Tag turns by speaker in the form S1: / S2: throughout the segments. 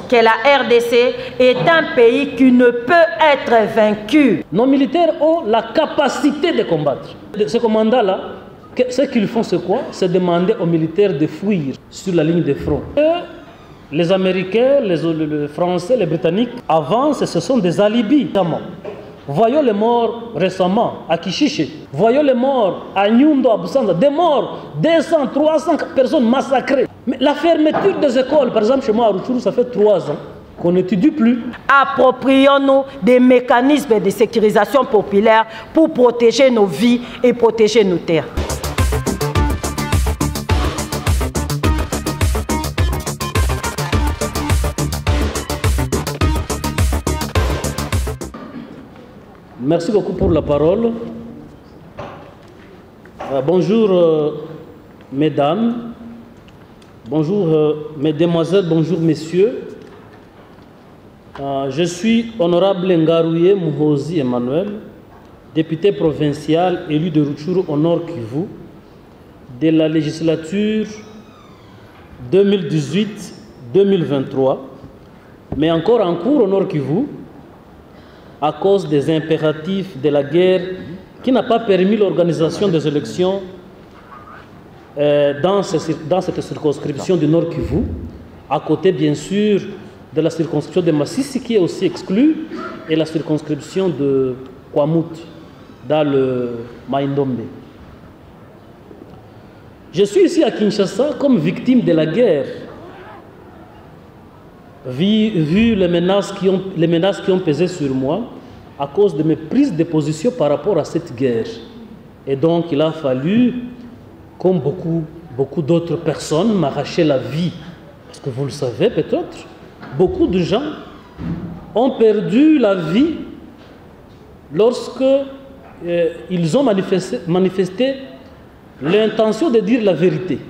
S1: que la RDC est un pays qui ne peut être vaincu.
S2: Nos militaires ont la capacité de combattre. Ce commandant-là, ce qu'ils font, c'est quoi? C'est demander aux militaires de fuir sur la ligne de front. Les Américains, les Français, les Britanniques avancent et ce sont des alibis. Voyons les morts récemment à Kishiche. Voyons les morts à Nyundo, à Busanza. Des morts, 200, 300 personnes massacrées. Mais la fermeture des écoles, par exemple chez moi à Rutshuru, ça fait 3 ans qu'on n'étudie plus.
S1: Approprions-nous des mécanismes de sécurisation populaire pour protéger nos vies et protéger nos terres.
S2: Merci beaucoup pour la parole. Bonjour mesdames, bonjour mesdemoiselles, bonjour messieurs. Je suis honorable Ngarouye Muhozi Emmanuel, député provincial élu de Rutshuru au Nord Kivu de la législature 2018-2023, mais encore en cours au Nord Kivu, à cause des impératifs de la guerre qui n'a pas permis l'organisation des élections dans cette circonscription du Nord Kivu, à côté bien sûr de la circonscription de Massissi qui est aussi exclue et la circonscription de Kwamut dans le Maïndombe. Je suis ici à Kinshasa comme victime de la guerre, vu les menaces qui ont pesé sur moi à cause de mes prises de position par rapport à cette guerre. Et donc il a fallu, comme beaucoup d'autres personnes, m'arracher la vie. Parce que vous le savez peut-être, beaucoup de gens ont perdu la vie lorsque ils ont manifesté l'intention de dire la vérité.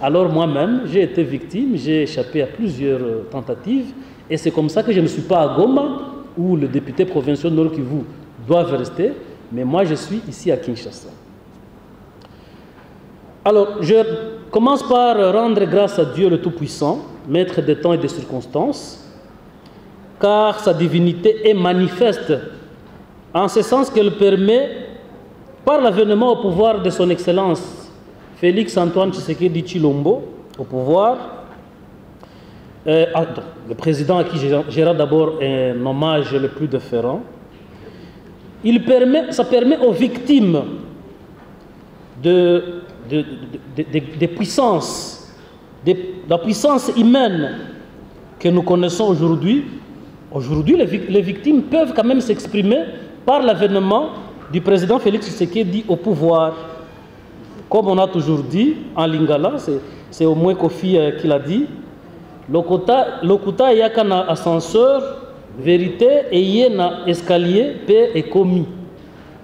S2: Alors moi-même, j'ai été victime, j'ai échappé à plusieurs tentatives, et c'est comme ça que je ne suis pas à Goma, où le député provincial Nord Kivu doivent rester, mais moi je suis ici à Kinshasa. Alors, je commence par rendre grâce à Dieu le Tout-Puissant, maître des temps et des circonstances, car sa divinité est manifeste, en ce sens qu'elle permet, par l'avènement au pouvoir de son Excellence, Félix Antoine Tshisekedi Tshilombo au pouvoir, le président à qui j'ai d'abord un hommage le plus déférent, ça permet aux victimes de puissances, de la puissance humaine que nous connaissons aujourd'hui. Aujourd'hui, les victimes peuvent quand même s'exprimer par l'avènement du président Félix Tshisekedi au pouvoir. Comme on a toujours dit en lingala, c'est au moins Kofi qui l'a dit, lokuta yakana ascenseur, vérité et yena escalier, paix est commis.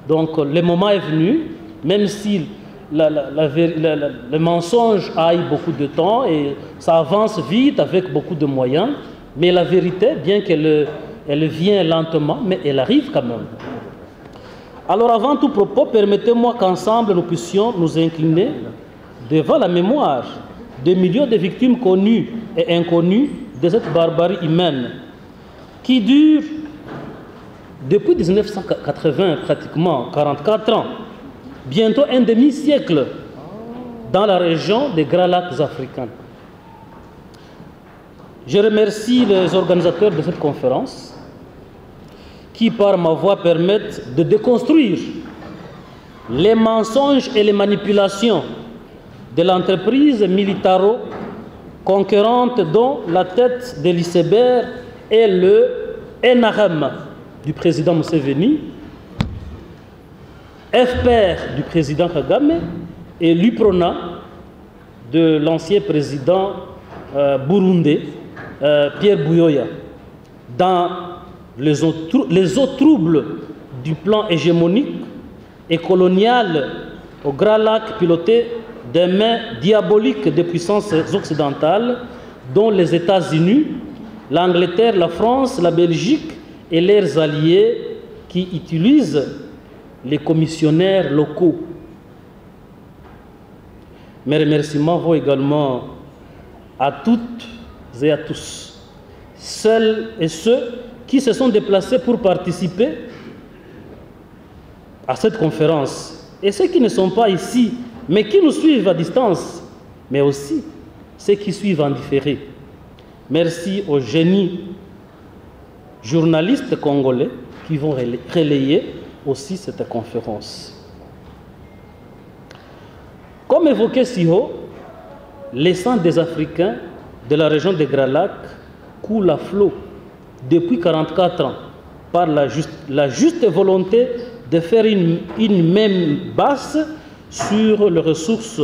S2: Donc le moment est venu, même si le mensonge aille beaucoup de temps et ça avance vite avec beaucoup de moyens, mais la vérité, bien qu'elle vient lentement, mais elle arrive quand même. Alors avant tout propos, permettez-moi qu'ensemble nous puissions nous incliner devant la mémoire des millions de victimes connues et inconnues de cette barbarie humaine qui dure depuis 1980 pratiquement 44 ans, bientôt un demi-siècle dans la région des Grands Lacs africains. Je remercie les organisateurs de cette conférence qui, par ma voix, permettent de déconstruire les mensonges et les manipulations de l'entreprise militaro-conquérante dont la tête de l'iceberg est le NRM du président Museveni, FPR du président Kagame et l'UPRONA de l'ancien président burundais Pierre Buyoya. Dans les eaux troubles du plan hégémonique et colonial au Grand Lac piloté des mains diaboliques des puissances occidentales dont les États-Unis, l'Angleterre, la France, la Belgique et leurs alliés qui utilisent les commissionnaires locaux. Mes remerciements vont également à toutes et à tous celles et ceux qui se sont déplacés pour participer à cette conférence, et ceux qui ne sont pas ici, mais qui nous suivent à distance, mais aussi ceux qui suivent en différé. Merci aux génies journalistes congolais qui vont relayer aussi cette conférence. Comme évoqué si haut, les sangs des Africains de la région des Grands Lacs coulent à flot depuis 44 ans par la juste volonté de faire une même base sur les ressources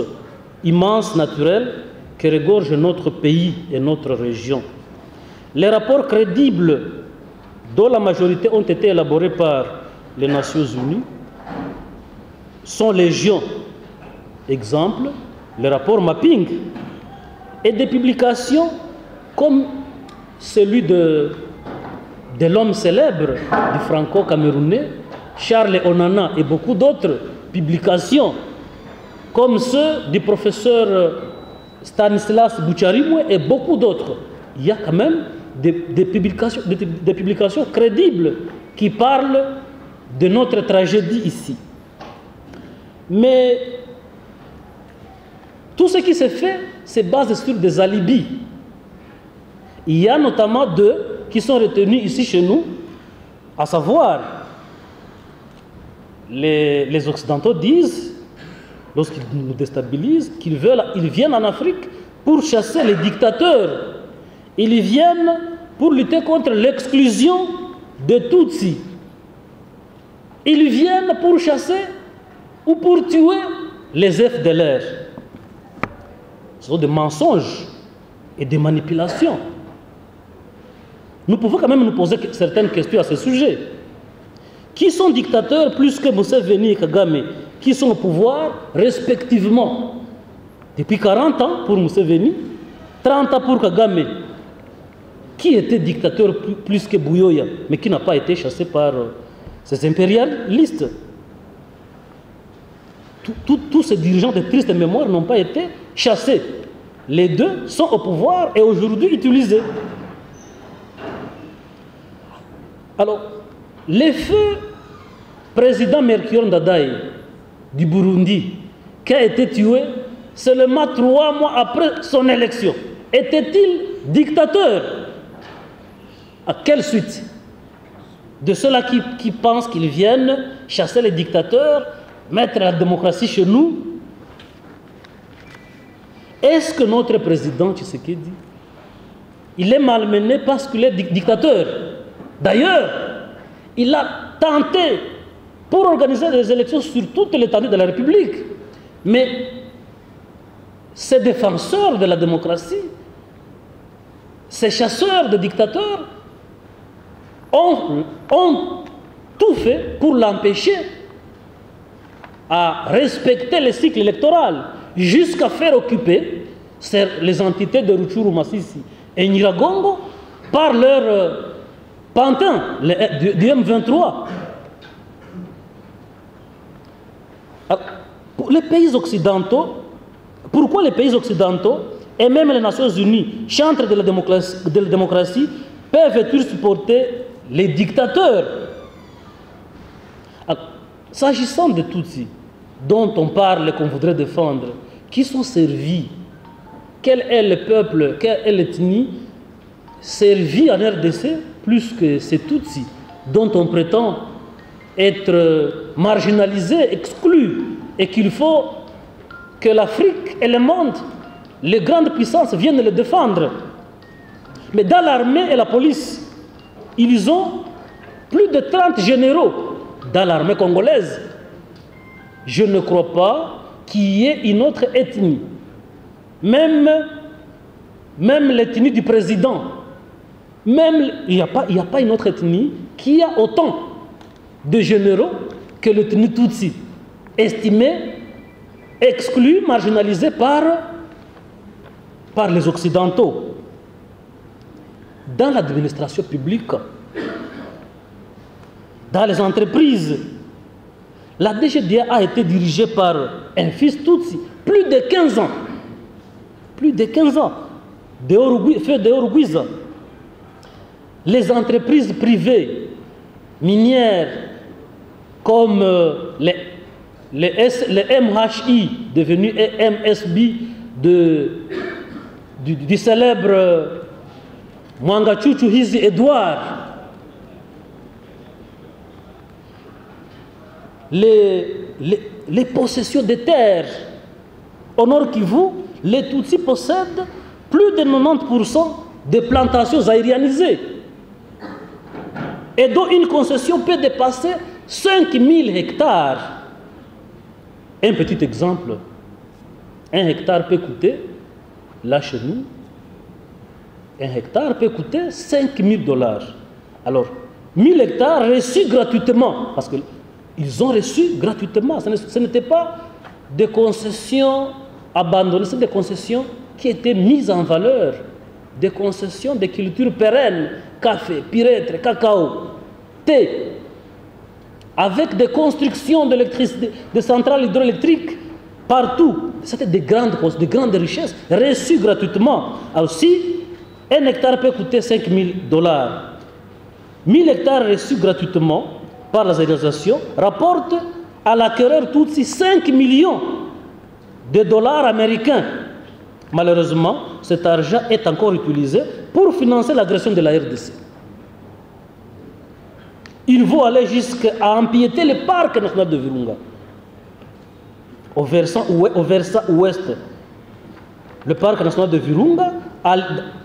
S2: immenses naturelles que regorge notre pays et notre région. Les rapports crédibles dont la majorité ont été élaborés par les Nations Unies sont légion. Exemple, le rapport mapping et des publications comme celui de l'homme célèbre du franco-camerounais Charles Onana et beaucoup d'autres publications comme ceux du professeur Stanislas Boucharimwe et beaucoup d'autres. Il y a quand même des publications crédibles qui parlent de notre tragédie ici. Mais tout ce qui se fait se base sur des alibis. Il y a notamment deux qui sont retenus ici chez nous, à savoir, les Occidentaux disent, lorsqu'ils nous déstabilisent, qu'ils viennent en Afrique pour chasser les dictateurs. Ils viennent pour lutter contre l'exclusion de Tutsis. Ils viennent pour chasser ou pour tuer les FDLR. Ce sont des mensonges et des manipulations. Nous pouvons quand même nous poser certaines questions à ce sujet. Qui sont dictateurs plus que Museveni et Kagame, qui sont au pouvoir respectivement depuis 40 ans pour Museveni, 30 ans pour Kagame, qui était dictateur plus que Buyoya, mais qui n'a pas été chassé par ces impérialistes. Tous ces dirigeants de triste mémoire n'ont pas été chassés. Les deux sont au pouvoir et aujourd'hui utilisés. Alors, le feu président Melchior Ndadaye du Burundi, qui a été tué seulement 3 mois après son élection, était-il dictateur? À quelle suite? De ceux-là qui pensent qu'ils viennent chasser les dictateurs, mettre la démocratie chez nous. Est-ce que notre président Tshisekedi, il est malmené parce qu'il est dictateur? D'ailleurs, il a tenté pour organiser des élections sur toute l'étendue de la République. Mais ces défenseurs de la démocratie, ces chasseurs de dictateurs, ont tout fait pour l'empêcher à respecter le cycle électoral, jusqu'à faire occuper les entités de Rutshuru Masisi et Nyiragongo par leur pantin, du M23. Pour les pays occidentaux, pourquoi les pays occidentaux et même les Nations Unies, chantres de la démocratie, peuvent-ils supporter les dictateurs? S'agissant de Tutsis, dont on parle qu'on voudrait défendre, qui sont servis? Quel est le peuple, quelle est l'ethnie servie en RDC plus que ces Tutsis, dont on prétend être marginalisés, exclus, et qu'il faut que l'Afrique et le monde, les grandes puissances viennent les défendre? Mais dans l'armée et la police, ils ont plus de 30 généraux dans l'armée congolaise. Je ne crois pas qu'il y ait une autre ethnie, même l'ethnie du président, il n'y a pas une autre ethnie qui a autant de généraux que l'ethnie Tutsi, estimée, exclue, marginalisée par les Occidentaux. Dans l'administration publique, dans les entreprises, la DGDA a été dirigée par un fils Tutsi, plus de 15 ans. Plus de 15 ans. Feu de Orugwiza. les entreprises privées minières comme les MHI, devenu MSB du célèbre Mwangachuchu Hizi Edouard, les possessions de terres au Nord Kivu, les Tutsis possèdent plus de 90% des plantations aérianisées. Et dont une concession peut dépasser 5000 hectares. Un petit exemple, 1 hectare peut coûter, là chez nous, 1 hectare peut coûter 5000 $. Alors, 1000 hectares reçus gratuitement, parce qu'ils ont reçu gratuitement. Ce n'était pas des concessions abandonnées, c'est des concessions qui étaient mises en valeur, des concessions de cultures pérennes, café, pirètre, cacao, thé, avec des constructions d'électricité, de centrales hydroélectriques partout. C'était de grandes richesses reçues gratuitement. Aussi, 1 hectare peut coûter 5000 $. 1000 hectares reçus gratuitement par les organisations rapportent à l'acquéreur Tutsi 5 millions de dollars américains. Malheureusement, cet argent est encore utilisé pour financer l'agression de la RDC. Il faut aller jusqu'à empiéter le parc national de Virunga, au versant ouest. Le parc national de Virunga,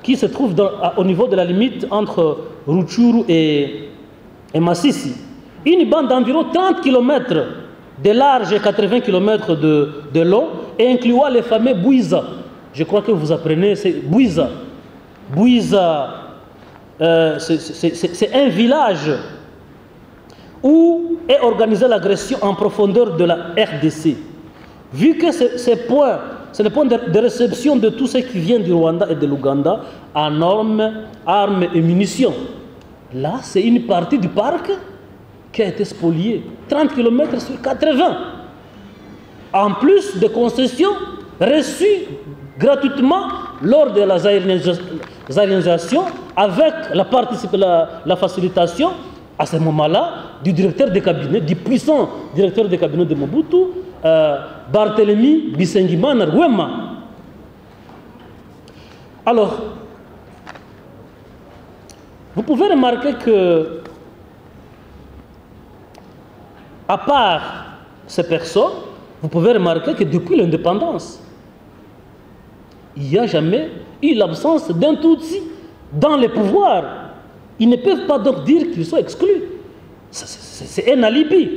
S2: qui se trouve au niveau de la limite entre Rutshuru et Masisi. Une bande d'environ 30 km de large et 80 km de long, et incluant les fameux Bouiza. Je crois que vous apprenez, c'est Bouiza. Bouiza, c'est un village où est organisée l'agression en profondeur de la RDC. Vu que c'est le point de réception de tout ce qui vient du Rwanda et de l'Ouganda en armes et munitions. Là, c'est une partie du parc qui a été spoliée. 30 km sur 80. En plus de concessions reçues gratuitement lors de la zaïrisation, avec la facilitation, à ce moment-là, du directeur de cabinet, du puissant directeur de cabinet de Mobutu, Barthélemy Bisengimana Rwema. Alors, vous pouvez remarquer que, à part ces personnes, vous pouvez remarquer que depuis l'indépendance, il n'y a jamais eu l'absence d'un Tutsi dans les pouvoirs. Ils ne peuvent pas donc dire qu'ils sont exclus. C'est un alibi.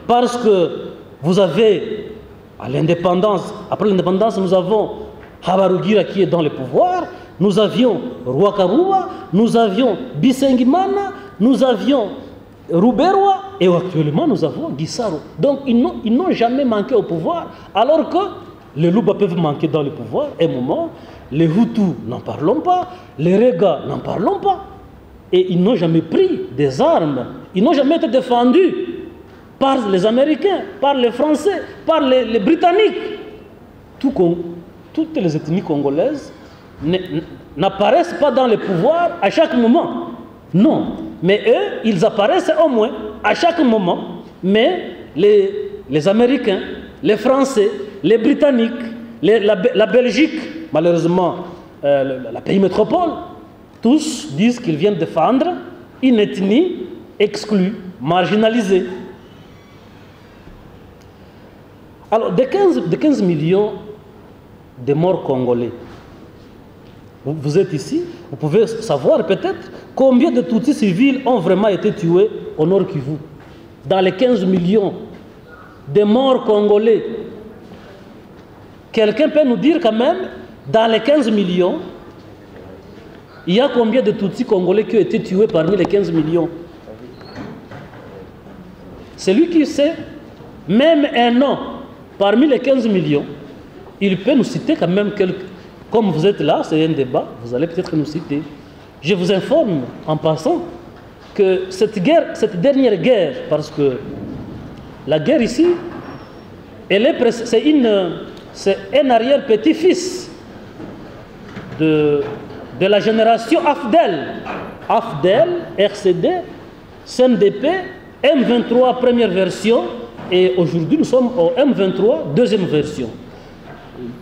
S2: Parce que vous avez, à l'indépendance, après l'indépendance, nous avons Habarugira qui est dans le pouvoir, nous avions Rwakarua, nous avions Bisengimana, nous avions Ruberwa, et actuellement nous avons Gisaro. Donc ils n'ont jamais manqué au pouvoir, alors que les Luba peuvent manquer dans le pouvoir, un moment, les Hutus n'en parlons pas, les Rega n'en parlons pas. Et ils n'ont jamais pris des armes, ils n'ont jamais été défendus par les Américains, par les Français, par les Britanniques. Toutes les ethnies congolaises n'apparaissent pas dans le pouvoir à chaque moment. Non, mais eux, ils apparaissent au moins à chaque moment. Mais les Américains, les Français, les Britanniques, la Belgique, malheureusement, la pays métropole, tous disent qu'ils viennent défendre une ethnie exclue, marginalisée. Alors, de 15 millions de morts congolais, vous êtes ici, vous pouvez savoir peut-être combien de Tutsis civils ont vraiment été tués au Nord Kivu. Dans les 15 millions de morts congolais, quelqu'un peut nous dire quand même, dans les 15 millions, il y a combien de Tutsis congolais qui ont été tués parmi les 15 millions? Celui qui sait, même un nom, parmi les 15 millions, il peut nous citer quand même quelques. Comme vous êtes là, c'est un débat, vous allez peut-être nous citer. Je vous informe en passant que cette dernière guerre, parce que la guerre ici, c'est un arrière-petit-fils de la génération Afdel, AFDEL, RCD, CNDP, M23 première version, et aujourd'hui nous sommes au M23 deuxième version.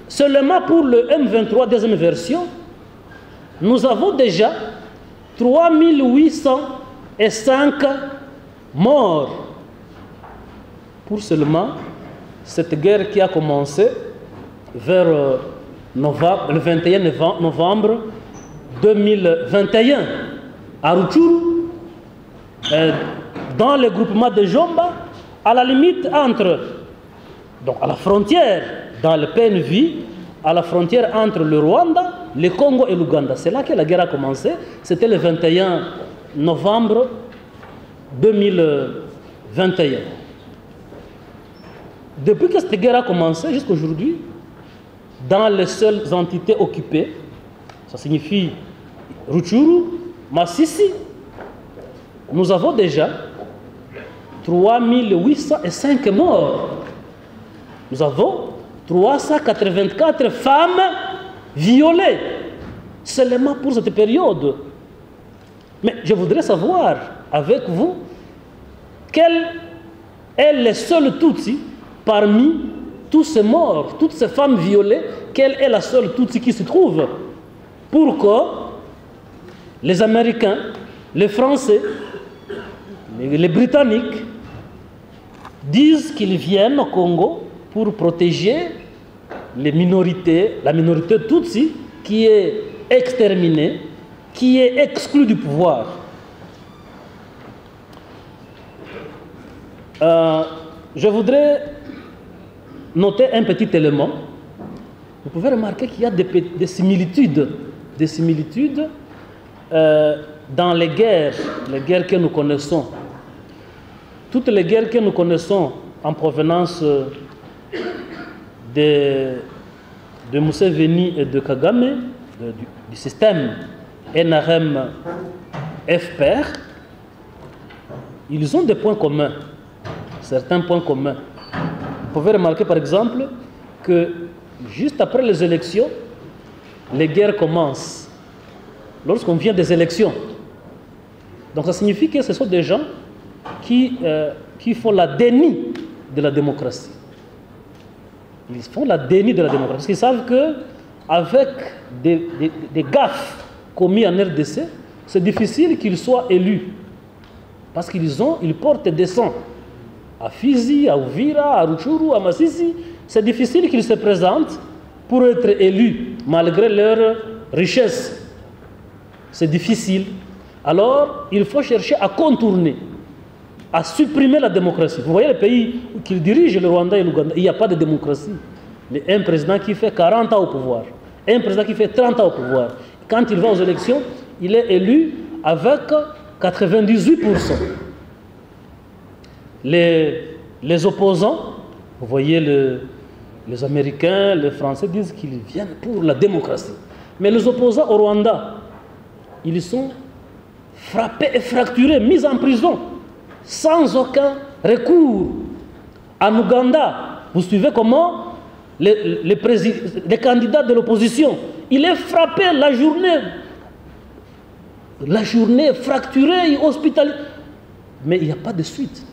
S2: Seulement pour le M23 deuxième version, nous avons déjà 3805 morts pour seulement cette guerre qui a commencé vers le 21 novembre 2021 à Rutshuru, dans le groupement de Jomba, à la limite entre, donc à la frontière, dans le PNV, à la frontière entre le Rwanda, le Congo et l'Ouganda. C'est là que la guerre a commencé. C'était le 21 novembre 2021. Depuis que cette guerre a commencé jusqu'à aujourd'hui, dans les seules entités occupées, ça signifie Rutshuru, Masisi, nous avons déjà 3805 morts. Nous avons 384 femmes violées seulement pour cette période. Mais je voudrais savoir avec vous quel est le seul Tutsi parmi tous ces morts, toutes ces femmes violées, quelle est la seule Tutsi qui se trouve? Pourquoi les Américains, les Français, les Britanniques disent qu'ils viennent au Congo pour protéger les minorités, la minorité Tutsi qui est exterminée, qui est exclue du pouvoir? Je voudrais noter un petit élément. Vous pouvez remarquer qu'il y a des similitudes dans les guerres que nous connaissons. Toutes les guerres que nous connaissons en provenance de Museveni et de Kagame, du système NRM-FPR, ils ont des points communs, certains points communs. Vous pouvez remarquer par exemple que juste après les élections, les guerres commencent. Lorsqu'on vient des élections. Donc ça signifie que ce sont des gens qui font la déni de la démocratie. Ils font la déni de la démocratie. Ils savent qu'avec des gaffes commis en RDC, c'est difficile qu'ils soient élus. Parce qu'ils portent des sangs. À Fizi, à Uvira, à Rutshuru, à Masisi, c'est difficile qu'ils se présentent pour être élus, malgré leur richesse. C'est difficile. Alors, il faut chercher à contourner, à supprimer la démocratie. Vous voyez les pays qui dirigent, le Rwanda et l'Ouganda, il n'y a pas de démocratie. Un président qui fait 40 ans au pouvoir, un président qui fait 30 ans au pouvoir, quand il va aux élections, il est élu avec 98%. Les opposants, vous voyez les Américains, les Français disent qu'ils viennent pour la démocratie. Mais les opposants au Rwanda, ils sont frappés et fracturés, mis en prison, sans aucun recours. En Ouganda, vous suivez comment les candidats de l'opposition, il est frappé la journée fracturé, hospitalisé. Mais il n'y a pas de suite.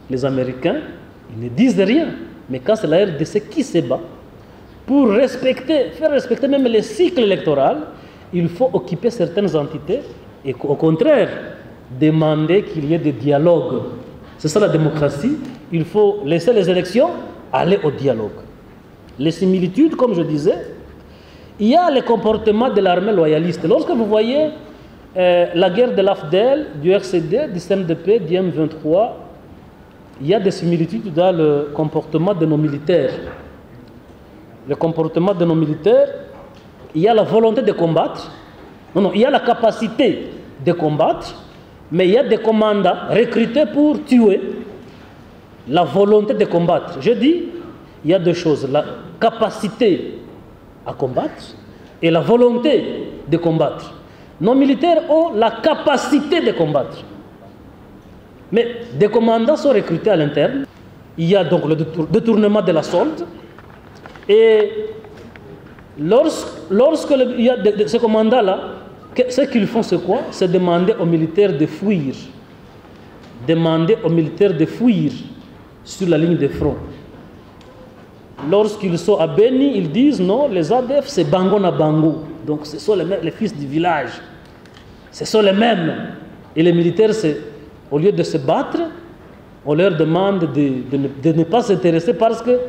S2: Les Américains, ils ne disent rien. Mais quand c'est la RDC qui se bat, pour faire respecter même les cycles électoraux, il faut occuper certaines entités et au contraire, demander qu'il y ait des dialogues. C'est ça la démocratie. Il faut laisser les élections aller au dialogue. Les similitudes, comme je disais, il y a le comportement de l'armée loyaliste. Lorsque vous voyez la guerre de l'AFDEL, du RCD, du CNDP, du M23, il y a des similitudes dans le comportement de nos militaires. Le comportement de nos militaires, il y a la volonté de combattre. Non, il y a la capacité de combattre, mais il y a des commandants recrutés pour tuer. La volonté de combattre. Je dis, il y a deux choses. La capacité à combattre et la volonté de combattre. Nos militaires ont la capacité de combattre. Mais des commandants sont recrutés à l'interne. Il y a donc le détournement de la solde. Et lorsque il y a ces commandants-là, Ce qu'ils font, c'est quoi? C'est demander aux militaires de fuir. Demander aux militaires de fuir sur la ligne de front. Lorsqu'ils sont à Beni, ils disent non, les ADF c'est Bango na Bango. Donc ce sont les fils du village. Ce sont les mêmes. Et les militaires, au lieu de se battre, on leur demande de ne pas s'intéresser parce que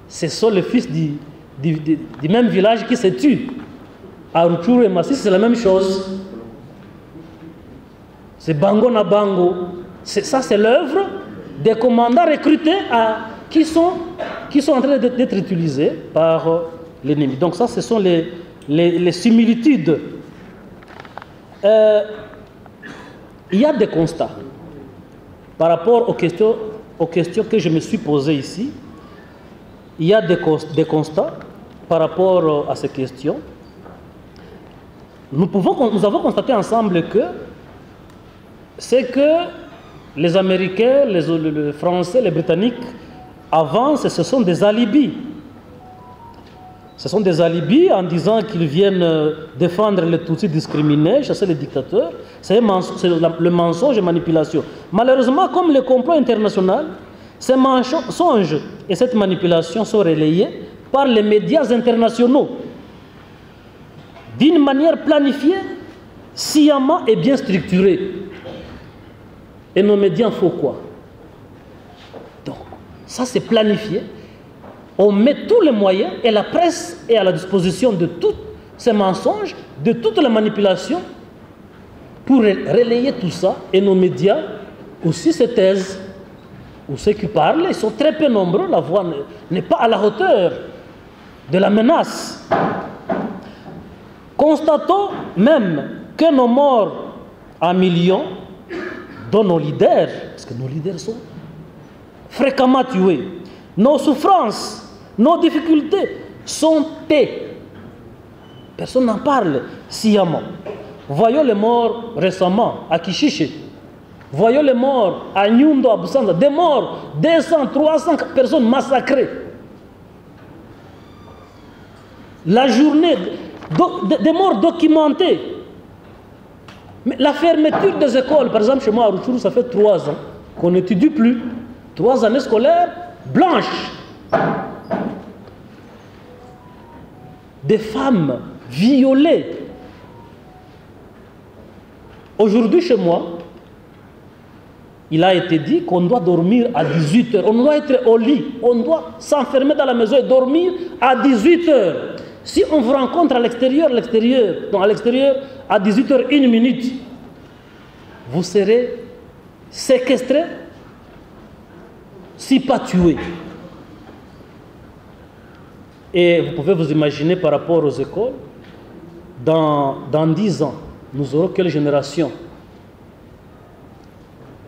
S2: ce sont les fils du même village qui se tuent. À Rutshuru et Masisi, c'est la même chose. C'est Bango na Bango. Ça, c'est l'œuvre des commandants recrutés qui sont en train d'être utilisés par l'ennemi. Donc ça, ce sont les similitudes. Il y a des constats par rapport aux questions que je me suis posées ici. Il y a des constats par rapport à ces questions. Nous avons constaté ensemble que c'est que les Américains, les Français, les Britanniques avancent et ce sont des alibis. Ce sont des alibis en disant qu'ils viennent défendre les Tutsis discriminés, chasser les dictateurs. C'est le mensonge et manipulation. Malheureusement, comme le complot international, ces mensonges et cette manipulation sont relayés par les médias internationaux d'une manière planifiée, sciemment et bien structurée. Et nos médias font quoi? Donc, ça c'est planifié. On met tous les moyens et la presse est à la disposition de tous ces mensonges, de toutes les manipulations pour relayer tout ça. Et nos médias aussi se taisent. Ou ceux qui parlent, ils sont très peu nombreux, la voix n'est pas à la hauteur de la menace. Constatons même que nos morts en millions, dont nos leaders, parce que nos leaders sont fréquemment tués, nos souffrances, nos difficultés sont tées. Personne n'en parle sciemment. Voyons les morts récemment à Kishiche. Voyons les morts à Nyundo, à Busanza. Des morts, 200, 300 personnes massacrées. La journée, des morts documentées. Mais la fermeture des écoles, par exemple chez moi à Rutshuru, ça fait 3 ans qu'on n'étudie plus. 3 années scolaires blanches. Des femmes violées. Aujourd'hui chez moi, il a été dit qu'on doit dormir à 18 h. On doit être au lit. On doit s'enfermer dans la maison et dormir à 18 h. Si on vous rencontre à l'extérieur, à 18 h 1 minute, vous serez séquestré, si pas tué. Et vous pouvez vous imaginer par rapport aux écoles, dans 10 ans, nous aurons quelle génération?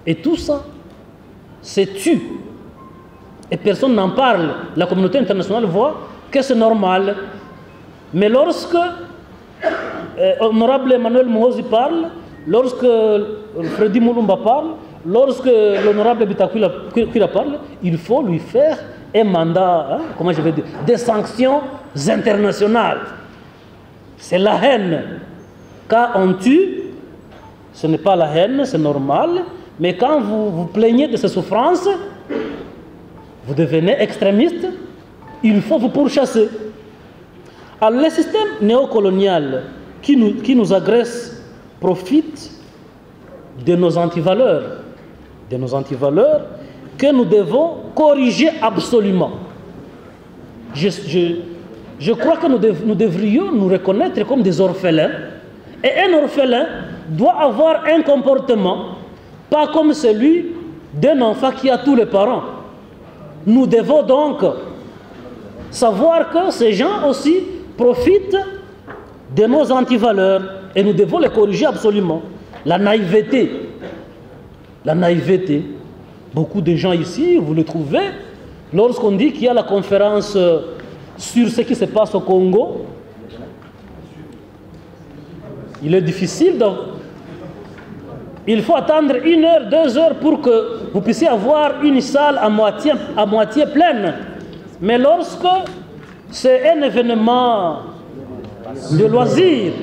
S2: Et tout ça, c'est tu. Et personne n'en parle. La communauté internationale voit que c'est normal. Mais lorsque Honorable Emmanuel Muhoozi parle, lorsque Freddy Mulumba parle, lorsque l'Honorable Bitakwira parle, il faut lui faire un mandat, comment je vais dire, des sanctions internationales. C'est la haine. Quand on tue, ce n'est pas la haine, c'est normal. Mais quand vous vous plaignez de ces souffrances, vous devenez extrémiste, il faut vous pourchasser. Alors le système néocolonial qui nous agresse profite de nos antivaleurs que nous devons corriger absolument. Je crois que nous devrions nous reconnaître comme des orphelins, et un orphelin doit avoir un comportement pas comme celui d'un enfant qui a tous les parents. Nous devons donc savoir que ces gens aussi profitent de nos antivaleurs et nous devons les corriger absolument. La naïveté. Beaucoup de gens ici, vous le trouvez, lorsqu'on dit qu'il y a la conférence sur ce qui se passe au Congo, il est difficile de... Il faut attendre 1 heure, 2 heures pour que vous puissiez avoir une salle à moitié pleine. Mais lorsque c'est un événement de loisir,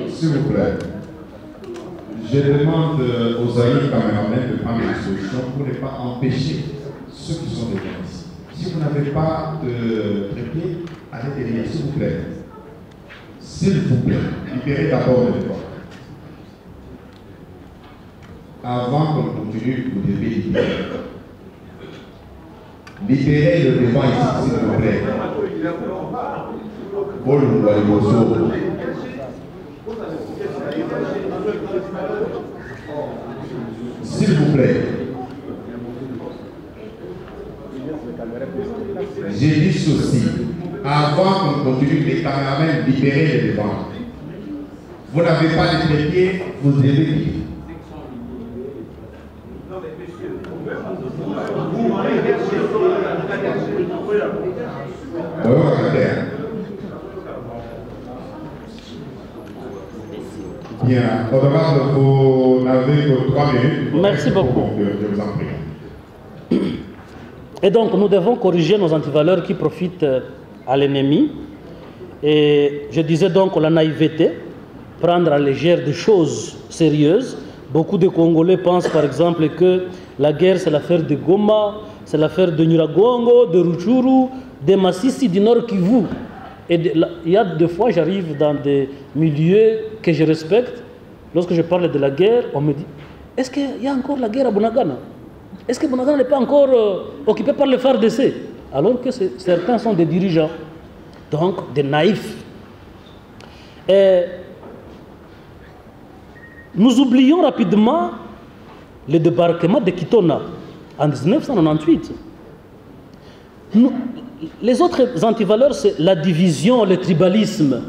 S3: Je demande aux amis caméramans de prendre des solutions pour ne pas empêcher ceux qui sont devant ici. Si vous n'avez pas de trépied, allez derrière, s'il vous plaît. S'il vous plaît, libérez d'abord le devant. Avant qu'on continue, vous devez libérer. Libérez le devant ici, s'il vous plaît. S'il vous plaît. J'ai dit ceci. Avant qu'on continue, les caméramans, libérez le devant. Vous n'avez pas de trépied, vous devez libérer. Bien, honorable, vous n'avez que 3 minutes.
S2: Merci beaucoup.
S3: Je vous en prie.
S2: Et donc, nous devons corriger nos antivaleurs qui profitent à l'ennemi. Et je disais donc la naïveté, prendre à légère des choses sérieuses. Beaucoup de Congolais pensent par exemple que la guerre c'est l'affaire de Goma, c'est l'affaire de Nyiragongo, de Rutshuru, de Masisi, du Nord Kivu. Et il y a des fois, j'arrive dans des milieux que je respecte. Lorsque je parle de la guerre, on me dit, est-ce qu'il y a encore la guerre à Bunagana? Est-ce que Bunagana n'est pas encore occupé par le FARDC? Alors que certains sont des dirigeants, donc des naïfs. Et nous oublions rapidement le débarquement de Kitona en 1998. Les autres antivaleurs, c'est la division, le tribalisme.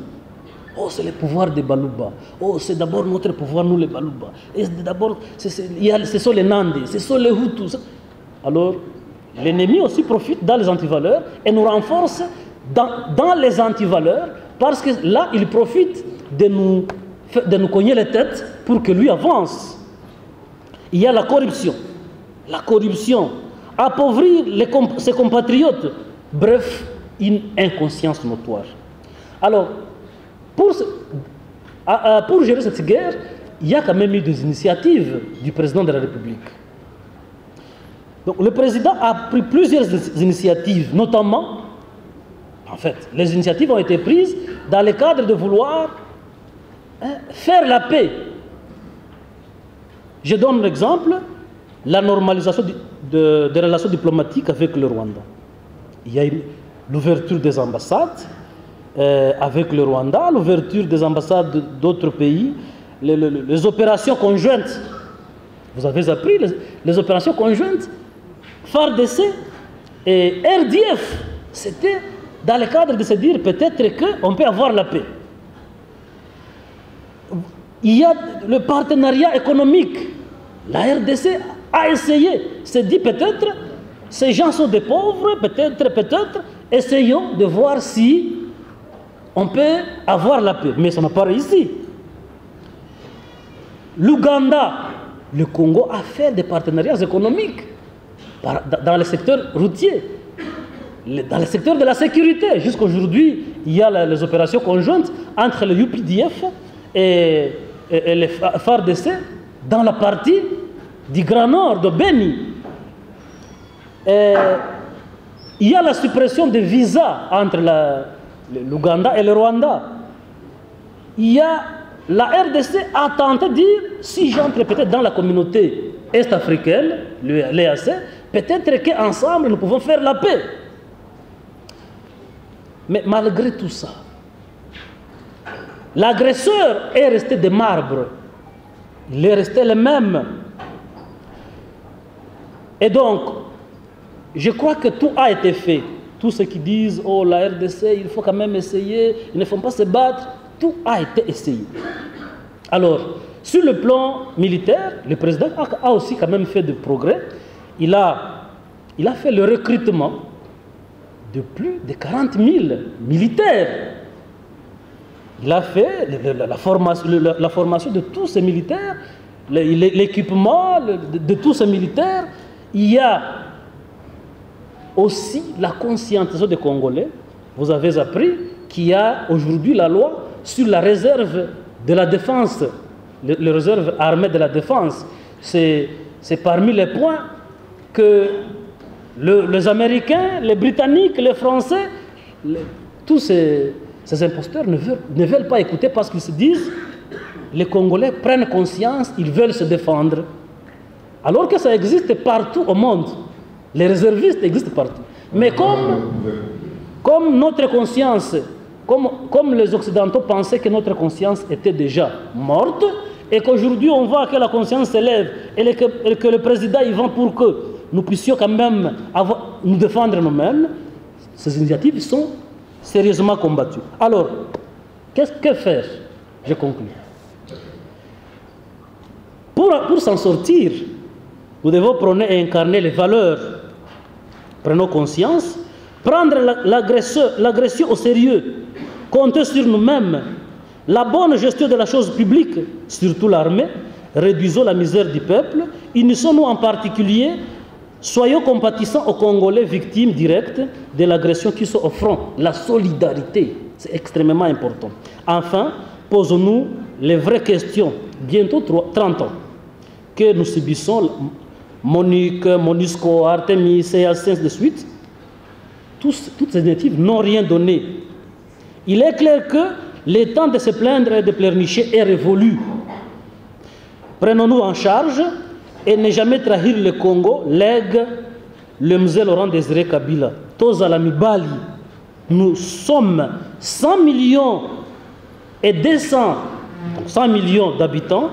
S2: Oh, c'est le pouvoir des Baluba. Oh, c'est d'abord notre pouvoir, nous les Baluba. Et d'abord, ce sont les Nandés, ce sont les Hutus. Alors, l'ennemi aussi profite dans les antivaleurs et nous renforce dans les antivaleurs parce que là, il profite de nous cogner les têtes pour que lui avance. Il y a la corruption. La corruption. Appauvrir ses compatriotes. Bref, une inconscience notoire. Alors, pour gérer cette guerre, il y a quand même eu des initiatives du président de la République. Donc, le président a pris plusieurs initiatives, notamment, en fait, les initiatives ont été prises dans le cadre de vouloir faire la paix. Je donne l'exemple, la normalisation des relations diplomatiques avec le Rwanda. Il y a l'ouverture des ambassades avec le Rwanda, l'ouverture des ambassades d'autres pays, les opérations conjointes. Vous avez appris les opérations conjointes FARDC et RDF. C'était dans le cadre de se dire peut-être qu'on peut avoir la paix. Il y a le partenariat économique. La RDC a essayé, s'est dit peut-être, ces gens sont des pauvres, peut-être, essayons de voir si on peut avoir la paix. Mais ça n'a pas réussi. L'Ouganda, le Congo a fait des partenariats économiques dans le secteur routier, dans le secteur de la sécurité. Jusqu'à aujourd'hui, il y a les opérations conjointes entre le UPDF et les FARDC dans la partie du Grand Nord, de Beni. Il y a la suppression des visas entre l'Ouganda et le Rwanda. Il y a la RDC a tenté de dire, si j'entre peut-être dans la communauté est-africaine, l'EAC, peut-être qu'ensemble nous pouvons faire la paix. Mais malgré tout ça, l'agresseur est resté de marbre. Il est resté le même. Et donc, je crois que tout a été fait. Tous ceux qui disent, oh la RDC, il faut quand même essayer, ils ne font pas se battre, tout a été essayé. Alors, sur le plan militaire, le président a aussi quand même fait des progrès. Il a fait le recrutement de plus de 40 000 militaires. Il a fait la formation de tous ces militaires, l'équipement de tous ces militaires. Il y a aussi la conscientisation des Congolais. Vous avez appris qu'il y a aujourd'hui la loi sur la réserve de la défense les réserves armées de la défense. C'est parmi les points que les Américains, les Britanniques, les Français, tous ces imposteurs ne veulent pas écouter parce qu'ils se disent les Congolais prennent conscience, ils veulent se défendre. Alors que ça existe partout au monde. Les réservistes existent partout. Mais comme notre conscience, comme les Occidentaux pensaient que notre conscience était déjà morte, et qu'aujourd'hui on voit que la conscience s'élève et que le président y va pour que nous puissions quand même nous défendre nous-mêmes, ces initiatives sont sérieusement combattues. Alors, que faire? Je conclue. Pour s'en sortir, nous devons prôner et incarner les valeurs. Prenons conscience, prendre l'agression au sérieux, compter sur nous-mêmes, la bonne gestion de la chose publique, surtout l'armée, réduisons la misère du peuple, unissons-nous en particulier, soyons compatissants aux Congolais victimes directes de l'agression qui sont au front. La solidarité, c'est extrêmement important. Enfin, posons-nous les vraies questions, bientôt 30 ans, que nous subissons, Monique, Monusco, Artemis, et ainsi de suite. Toutes ces initiatives n'ont rien donné. Il est clair que le temps de se plaindre et de pleurnicher est révolu. Prenons-nous en charge et ne jamais trahir le Congo, lègue le musée Laurent Désiré Kabila. Tozalami Bali, nous sommes 100 millions et 100 millions d'habitants,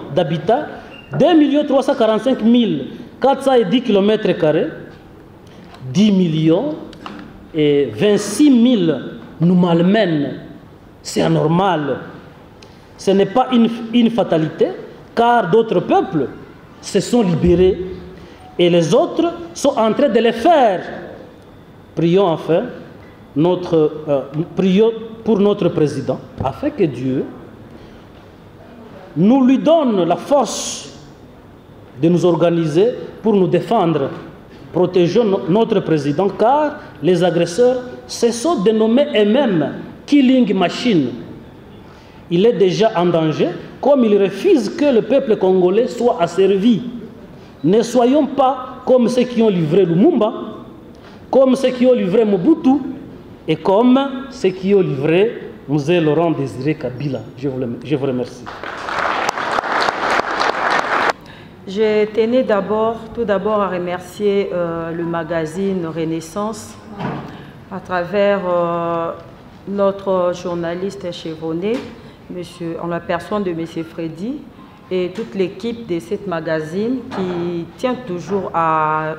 S2: 2 345 410 km², 10 millions et 26 000 nous malmènent. C'est anormal. Ce n'est pas une fatalité, car d'autres peuples se sont libérés et les autres sont en train de le faire. Prions enfin prions pour notre président, afin que Dieu nous lui donne la force de nous organiser pour nous défendre. Protégeons notre président, car les agresseurs se sont dénommés eux-mêmes Killing Machine. Il est déjà en danger, comme il refuse que le peuple congolais soit asservi. Ne soyons pas comme ceux qui ont livré Lumumba, comme ceux qui ont livré Mobutu, et comme ceux qui ont livré Musée Laurent Désiré Kabila. Je vous remercie.
S1: Je tenais tout d'abord à remercier le magazine Renaissance à travers notre journaliste chevronné, en la personne de M. Freddy, et toute l'équipe de ce magazine qui tient toujours à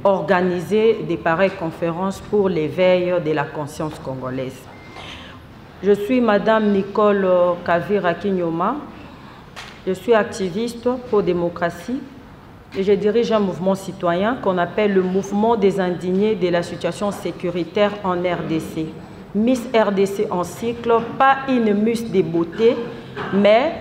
S1: organiser des pareilles conférences pour l'éveil de la conscience congolaise. Je suis Madame Nicole Kavira Kinyoma. Je suis activiste pour démocratie et je dirige un mouvement citoyen qu'on appelle le mouvement des indignés de la situation sécuritaire en RDC. Miss RDC en cycle, pas une Miss de beauté, mais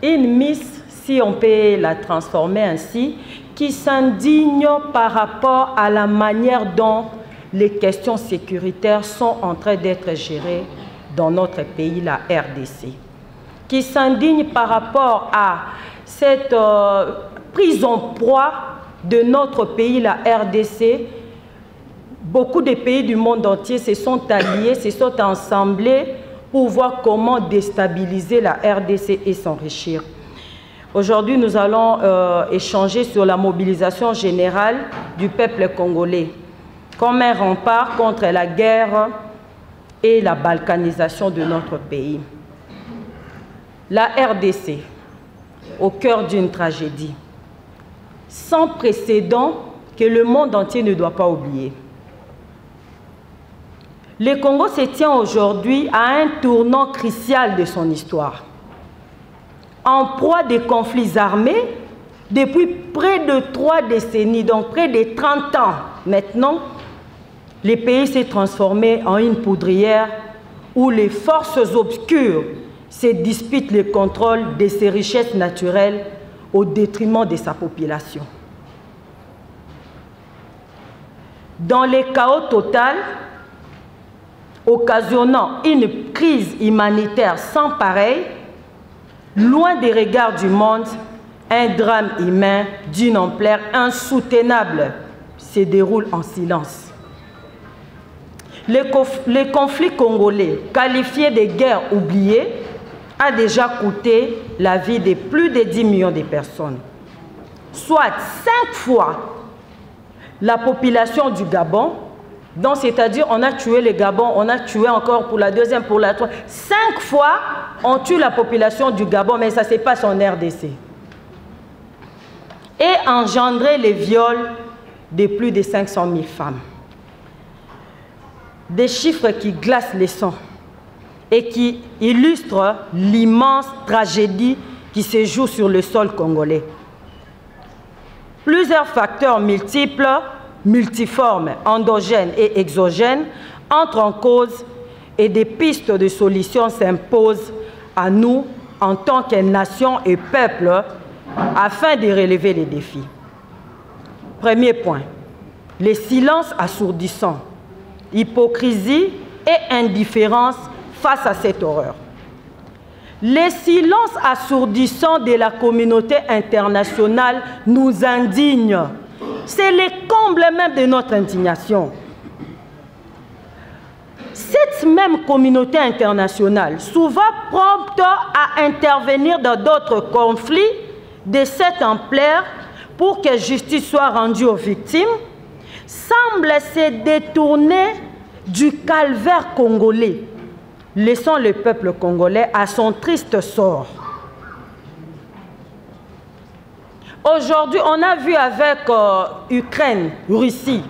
S1: une Miss, si on peut la transformer ainsi, qui s'indigne par rapport à la manière dont les questions sécuritaires sont en train d'être gérées dans notre pays, la RDC. Qui s'indigne par rapport à cette prise en proie de notre pays, la RDC. Beaucoup de pays du monde entier se sont alliés, se sont assemblés pour voir comment déstabiliser la RDC et s'enrichir. Aujourd'hui, nous allons échanger sur la mobilisation générale du peuple congolais comme un rempart contre la guerre et la balkanisation de notre pays. La RDC, au cœur d'une tragédie sans précédent que le monde entier ne doit pas oublier. Le Congo se tient aujourd'hui à un tournant crucial de son histoire. En proie des conflits armés, depuis près de 3 décennies, donc près de 30 ans maintenant, le pays s'est transformé en une poudrière où les forces obscures se disputent le contrôle de ses richesses naturelles au détriment de sa population. Dans le chaos total, occasionnant une crise humanitaire sans pareil, loin des regards du monde, un drame humain d'une ampleur insoutenable se déroule en silence. Le conflit congolais, qualifié de guerre oubliée, a déjà coûté la vie de plus de 10 millions de personnes, soit 5 fois la population du Gabon. Donc, c'est-à-dire, on a tué le Gabon, on a tué encore pour la deuxième, pour la troisième. 5 fois, on tue la population du Gabon, mais ça se passe en RDC. Et engendrer les viols de plus de 500 000 femmes. Des chiffres qui glacent les sangs et qui illustrent l'immense tragédie qui se joue sur le sol congolais. Plusieurs facteurs multiples, multiformes, endogènes et exogènes entrent en cause et des pistes de solutions s'imposent à nous en tant que nation et peuple afin de relever les défis. Premier point, les silences assourdissants, hypocrisie et indifférence face à cette horreur. Les silences assourdissants de la communauté internationale nous indignent. C'est le comble même de notre indignation. Cette même communauté internationale, souvent prompte à intervenir dans d'autres conflits de cette ampleur pour que justice soit rendue aux victimes, semble se détourner du calvaire congolais, laissant le peuple congolais à son triste sort. Aujourd'hui, on a vu avec Ukraine, Russie,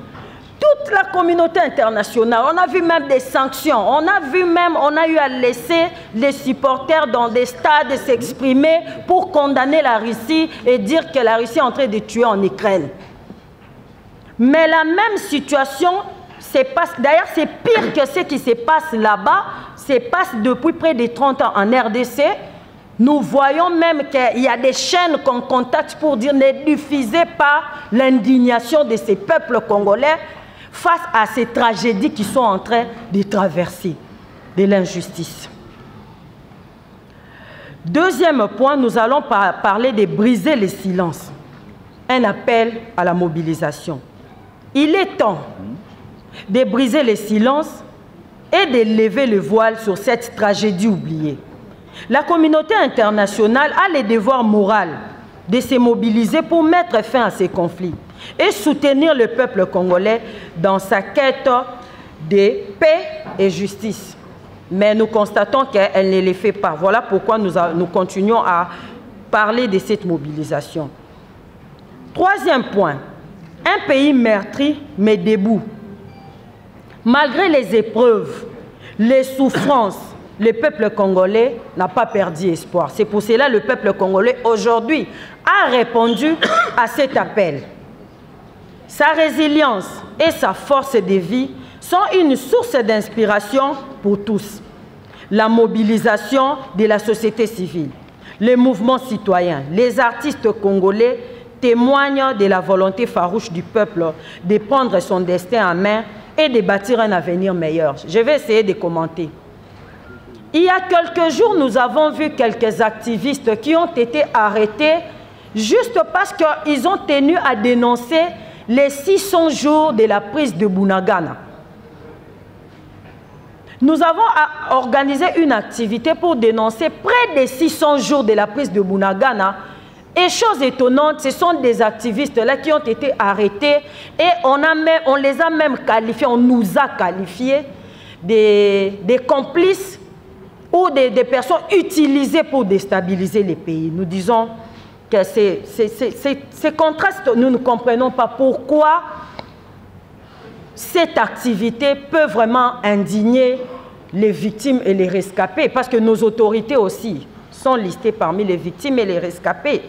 S1: toute la communauté internationale, on a vu même des sanctions, on a eu à laisser les supporters dans des stades s'exprimer pour condamner la Russie et dire que la Russie est en train de tuer en Ukraine. Mais la même situation se passe, d'ailleurs c'est pire que ce qui se passe là-bas, se passe depuis près de 30 ans en RDC. Nous voyons même qu'il y a des chaînes qu'on contacte pour dire ne diffusez pas l'indignation de ces peuples congolais face à ces tragédies qui sont en train de traverser, de l'injustice. Deuxième point, nous allons parler de briser les silences. Un appel à la mobilisation. Il est temps de briser les silences et de lever le voile sur cette tragédie oubliée. La communauté internationale a le devoir moral de se mobiliser pour mettre fin à ces conflits et soutenir le peuple congolais dans sa quête de paix et justice. Mais nous constatons qu'elle ne le fait pas. Voilà pourquoi nous continuons à parler de cette mobilisation. Troisième point, un pays meurtri mais debout. Malgré les épreuves, les souffrances, le peuple congolais n'a pas perdu espoir. C'est pour cela que le peuple congolais aujourd'hui a répondu à cet appel. Sa résilience et sa force de vie sont une source d'inspiration pour tous. La mobilisation de la société civile, les mouvements citoyens, les artistes congolais témoignent de la volonté farouche du peuple de prendre son destin en main et de bâtir un avenir meilleur. Je vais essayer de commenter. Il y a quelques jours, nous avons vu quelques activistes qui ont été arrêtés juste parce qu'ils ont tenu à dénoncer les 600 jours de la prise de Bunagana. Nous avons organisé une activité pour dénoncer près de 600 jours de la prise de Bunagana. Et chose étonnante, ce sont des activistes-là qui ont été arrêtés et on les a même qualifiés, on nous a qualifiés des complices ou des personnes utilisées pour déstabiliser les pays. Nous disons que ces contrastes, nous ne comprenons pas pourquoi cette activité peut vraiment indigner les victimes et les rescapés, parce que nos autorités aussi sont listées parmi les victimes et les rescapés.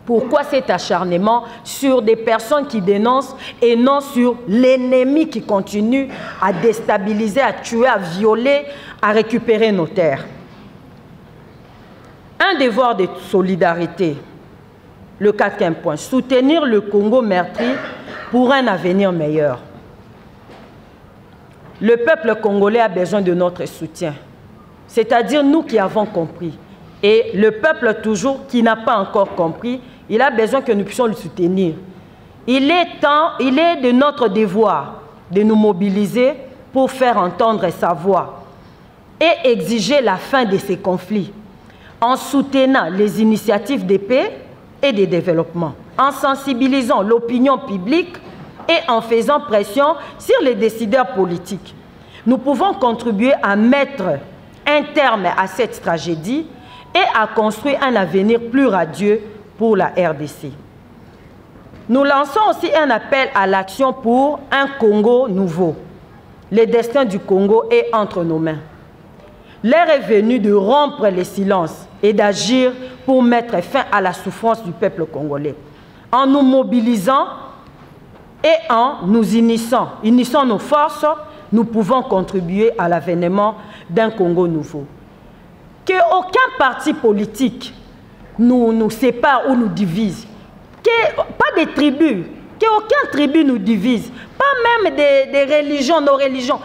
S1: Pourquoi cet acharnement sur des personnes qui dénoncent et non sur l'ennemi qui continue à déstabiliser, à tuer, à violer, à récupérer nos terres? Un devoir de solidarité. Le quatrième point, soutenir le Congo meurtri pour un avenir meilleur. Le peuple congolais a besoin de notre soutien, c'est-à-dire nous qui avons compris. Et le peuple toujours qui n'a pas encore compris, il a besoin que nous puissions le soutenir. Il est de notre devoir de nous mobiliser pour faire entendre sa voix et exiger la fin de ces conflits en soutenant les initiatives de paix et de développement, en sensibilisant l'opinion publique et en faisant pression sur les décideurs politiques. Nous pouvons contribuer à mettre un terme à cette tragédie et à construire un avenir plus radieux pour la RDC. Nous lançons aussi un appel à l'action pour un Congo nouveau. Le destin du Congo est entre nos mains. L'heure est venue de rompre les silences et d'agir pour mettre fin à la souffrance du peuple congolais. En nous mobilisant et en nous unissant nos forces, nous pouvons contribuer à l'avènement d'un Congo nouveau. Qu'aucun parti politique nous sépare ou nous divise. Pas des tribus. Qu'aucune tribu nous divise. Pas même des religions, nos religions.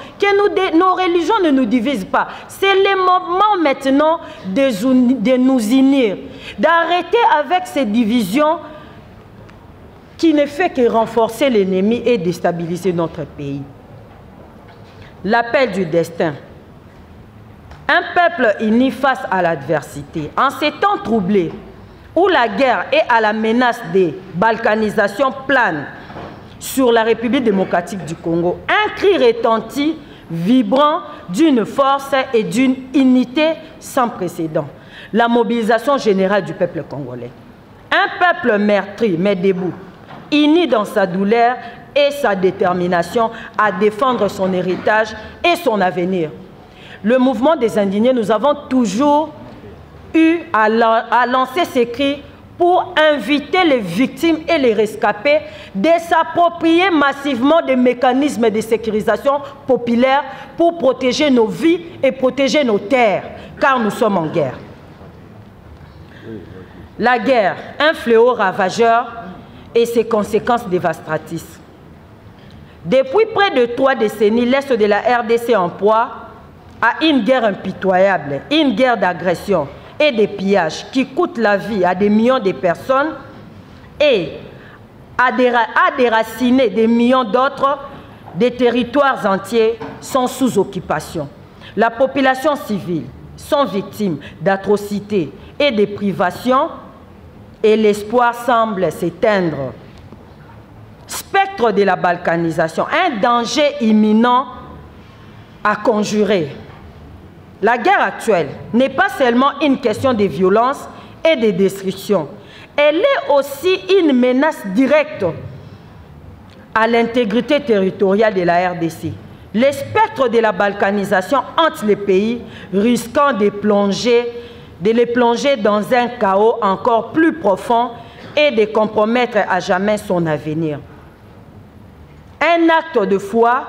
S1: Nos religions ne nous divisent pas. C'est le moment maintenant de nous unir. D'arrêter avec ces divisions qui ne fait que renforcer l'ennemi et déstabiliser notre pays. L'appel du destin. Un peuple uni face à l'adversité. En ces temps troublés, où la guerre et à la menace de balkanisation plane sur la République démocratique du Congo, un cri retentit, vibrant d'une force et d'une unité sans précédent. La mobilisation générale du peuple congolais. Un peuple meurtri mais debout, uni dans sa douleur et sa détermination à défendre son héritage et son avenir. Le mouvement des indignés, nous avons toujours eu à lancer ces cris pour inviter les victimes et les rescapés de s'approprier massivement des mécanismes de sécurisation populaire pour protéger nos vies et protéger nos terres, car nous sommes en guerre. La guerre, un fléau ravageur et ses conséquences dévastatrices. Depuis près de 3 décennies, l'Est de la RDC en proie à une guerre impitoyable, une guerre d'agression et de pillages qui coûtent la vie à des millions de personnes et à déraciner des millions d'autres, des territoires entiers sont sous occupation. La population civile sont victimes d'atrocités et de privations et l'espoir semble s'éteindre. Spectre de la balkanisation, un danger imminent à conjurer. La guerre actuelle n'est pas seulement une question de violence et de destruction. Elle est aussi une menace directe à l'intégrité territoriale de la RDC. Le spectre de la balkanisation hante les pays, risquant de les plonger dans un chaos encore plus profond et de compromettre à jamais son avenir. Un acte de foi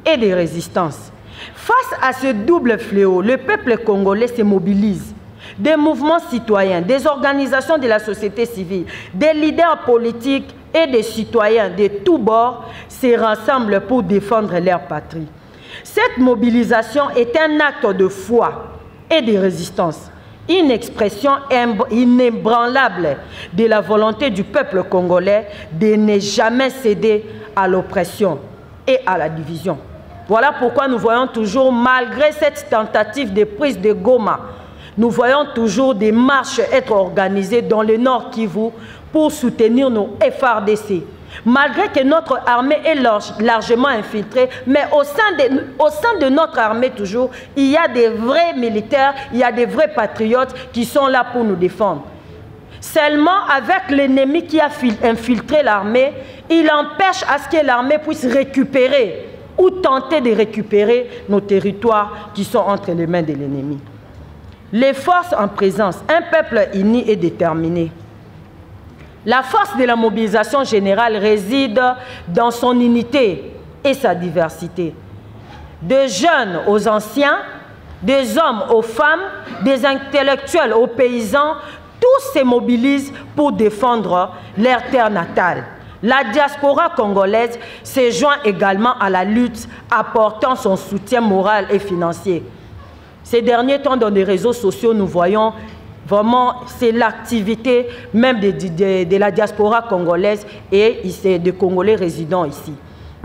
S1: et de résistance. Face à ce double fléau, le peuple congolais se mobilise. Des mouvements citoyens, des organisations de la société civile, des leaders politiques et des citoyens de tous bords se rassemblent pour défendre leur patrie. Cette mobilisation est un acte de foi et de résistance, une expression inébranlable de la volonté du peuple congolais de ne jamais céder à l'oppression et à la division. Voilà pourquoi nous voyons toujours, malgré cette tentative de prise de Goma, nous voyons toujours des marches être organisées dans le Nord Kivu pour soutenir nos FARDC. Malgré que notre armée est largement infiltrée, mais au sein de notre armée toujours, il y a des vrais militaires, il y a des vrais patriotes qui sont là pour nous défendre. Seulement avec l'ennemi qui a infiltré l'armée, il empêche à ce que l'armée puisse récupérer ou tenter de récupérer nos territoires qui sont entre les mains de l'ennemi. Les forces en présence, un peuple uni et déterminé. La force de la mobilisation générale réside dans son unité et sa diversité. Des jeunes aux anciens, des hommes aux femmes, des intellectuels aux paysans, tous se mobilisent pour défendre leur terre natale. La diaspora congolaise se joint également à la lutte, apportant son soutien moral et financier. Ces derniers temps, dans les réseaux sociaux, nous voyons Vraiment, c'est l'activité même de la diaspora congolaise et des Congolais résidents ici.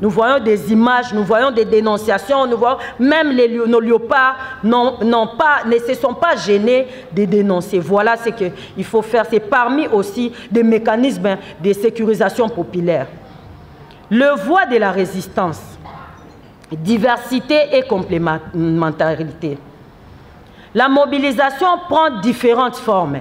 S1: Nous voyons des images, nous voyons des dénonciations, nous voyons même nos léopards ne se sont pas gênés de dénoncer. Voilà ce qu'il faut faire. C'est parmi aussi des mécanismes de sécurisation populaire. Le voie de la résistance, diversité et complémentarité. La mobilisation prend différentes formes.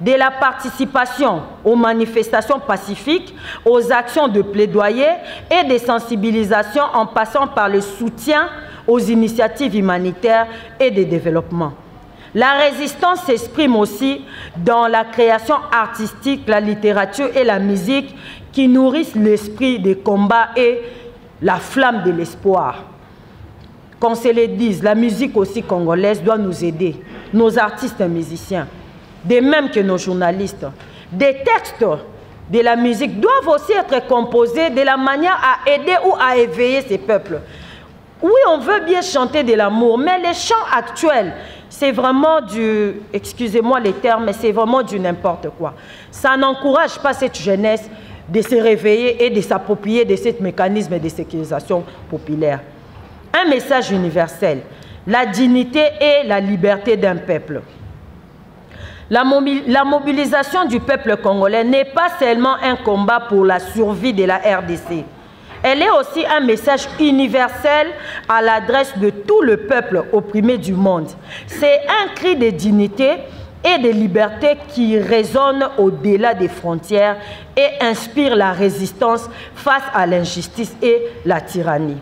S1: De la participation aux manifestations pacifiques, aux actions de plaidoyer et de sensibilisation en passant par le soutien aux initiatives humanitaires et de développement. La résistance s'exprime aussi dans la création artistique, la littérature et la musique qui nourrissent l'esprit des combats et la flamme de l'espoir. Qu'on se le dise, la musique aussi congolaise doit nous aider, nos artistes et musiciens. De même que nos journalistes. Des textes de la musique doivent aussi être composés de la manière à aider ou à éveiller ces peuples. Oui, on veut bien chanter de l'amour, mais les chants actuels, c'est vraiment du, excusez-moi les termes, mais c'est vraiment du n'importe quoi. Ça n'encourage pas cette jeunesse de se réveiller et de s'approprier de ce mécanisme de sécurisation populaire. Un message universel, la dignité et la liberté d'un peuple. La mobilisation du peuple congolais n'est pas seulement un combat pour la survie de la RDC. Elle est aussi un message universel à l'adresse de tout le peuple opprimé du monde. C'est un cri de dignité et de liberté qui résonne au-delà des frontières et inspire la résistance face à l'injustice et la tyrannie.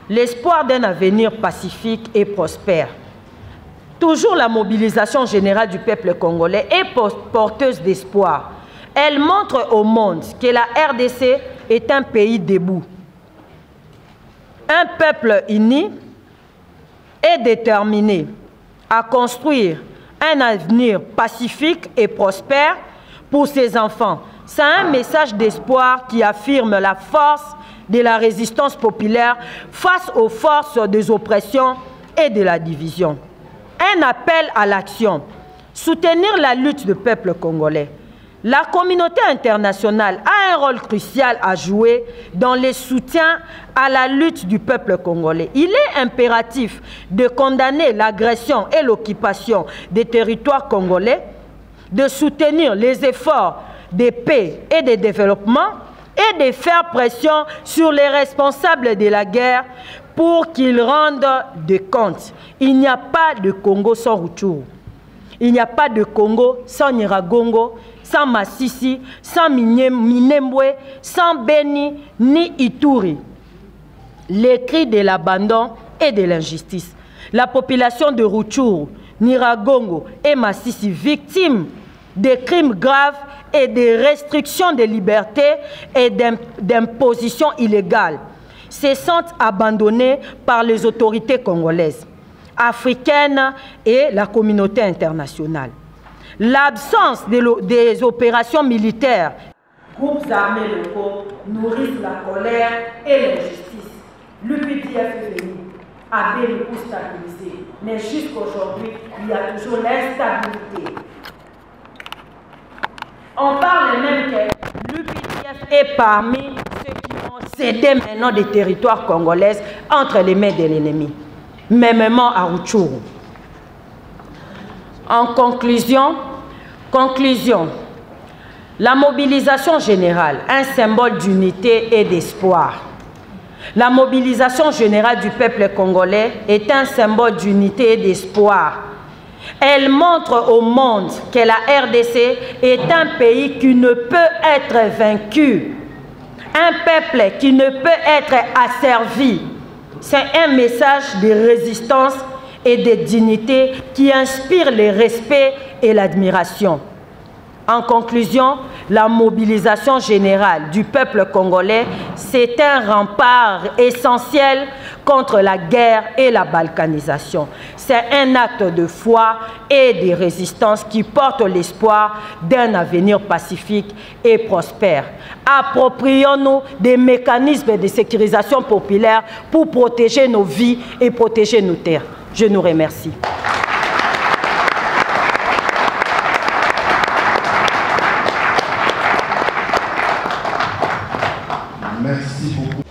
S1: L'espoir d'un avenir pacifique et prospère. Toujours la mobilisation générale du peuple congolais est porteuse d'espoir. Elle montre au monde que la RDC est un pays debout. Un peuple uni et déterminé à construire un avenir pacifique et prospère pour ses enfants. C'est un message d'espoir qui affirme la force de la résistance populaire face aux forces des oppressions et de la division. Un appel à l'action, soutenir la lutte du peuple congolais. La communauté internationale a un rôle crucial à jouer dans le soutien à la lutte du peuple congolais. Il est impératif de condamner l'agression et l'occupation des territoires congolais, de soutenir les efforts de paix et de développement et de faire pression sur les responsables de la guerre pour qu'ils rendent des comptes. Il n'y a pas de Congo sans Rutshuru. Il n'y a pas de Congo sans Nyiragongo, sans Masisi, sans Minembwe, sans Beni ni Ituri. Les cris de l'abandon et de l'injustice. La population de Rutshuru, Nyiragongo et Masisi, victimes de crimes graves et de restrictions de liberté et d'impositions illégales, se sentent abandonnés par les autorités congolaises, africaines et la communauté internationale. L'absence des opérations militaires, groupes armés locaux nourrissent la colère et l'injustice. L'UPDF est venu, avait le coup stabilisé, mais jusqu'aujourd'hui, il y a toujours l'instabilité. On parle même que l'UPDF est parmi ceux qui ont cédé maintenant des territoires congolais entre les mains de l'ennemi, même à Rutshuru. En conclusion, la mobilisation générale, un symbole d'unité et d'espoir. La mobilisation générale du peuple congolais est un symbole d'unité et d'espoir. Elle montre au monde que la RDC est un pays qui ne peut être vaincu, un peuple qui ne peut être asservi. C'est un message de résistance et de dignité qui inspire le respect et l'admiration. En conclusion, la mobilisation générale du peuple congolais, c'est un rempart essentiel contre la guerre et la balkanisation. C'est un acte de foi et de résistance qui porte l'espoir d'un avenir pacifique et prospère. Approprions-nous des mécanismes de sécurisation populaire pour protéger nos vies et protéger nos terres. Je nous remercie.
S3: Merci beaucoup.